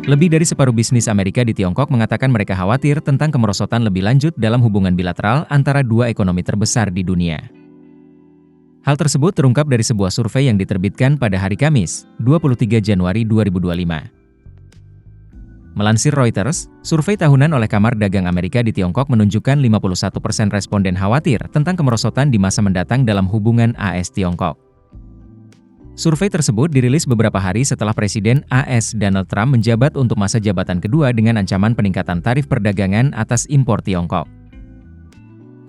Lebih dari separuh bisnis Amerika di Tiongkok mengatakan mereka khawatir tentang kemerosotan lebih lanjut dalam hubungan bilateral antara dua ekonomi terbesar di dunia. Hal tersebut terungkap dari sebuah survei yang diterbitkan pada hari Kamis, 23 Januari 2025. Melansir Reuters, survei tahunan oleh Kamar Dagang Amerika di Tiongkok menunjukkan 51% responden khawatir tentang kemerosotan di masa mendatang dalam hubungan AS-Tiongkok. Survei tersebut dirilis beberapa hari setelah Presiden AS Donald Trump menjabat untuk masa jabatan kedua dengan ancaman peningkatan tarif perdagangan atas impor Tiongkok.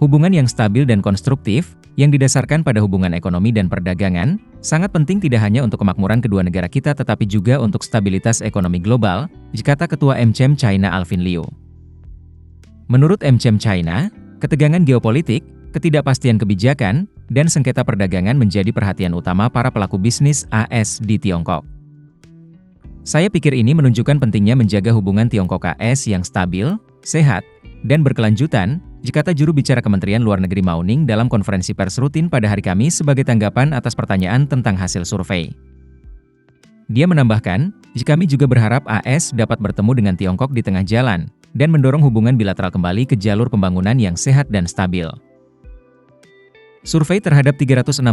Hubungan yang stabil dan konstruktif, yang didasarkan pada hubungan ekonomi dan perdagangan, sangat penting tidak hanya untuk kemakmuran kedua negara kita tetapi juga untuk stabilitas ekonomi global, kata Ketua MCM China Alvin Liu. Menurut MCM China, ketegangan geopolitik, ketidakpastian kebijakan, dan sengketa perdagangan menjadi perhatian utama para pelaku bisnis AS di Tiongkok. Saya pikir ini menunjukkan pentingnya menjaga hubungan Tiongkok-AS yang stabil, sehat, dan berkelanjutan, kata juru bicara Kementerian Luar Negeri Mao Ning dalam konferensi pers rutin pada hari Kamis sebagai tanggapan atas pertanyaan tentang hasil survei. Dia menambahkan, kami juga berharap AS dapat bertemu dengan Tiongkok di tengah jalan, dan mendorong hubungan bilateral kembali ke jalur pembangunan yang sehat dan stabil. Survei terhadap 368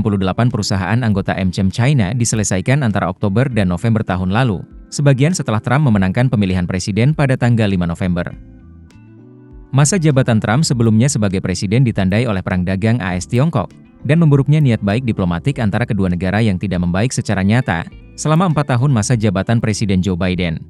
perusahaan anggota MCM China diselesaikan antara Oktober dan November tahun lalu, sebagian setelah Trump memenangkan pemilihan presiden pada tanggal 5 November. Masa jabatan Trump sebelumnya sebagai presiden ditandai oleh perang dagang AS-Tiongkok, dan memburuknya niat baik diplomatik antara kedua negara yang tidak membaik secara nyata, selama 4 tahun masa jabatan Presiden Joe Biden.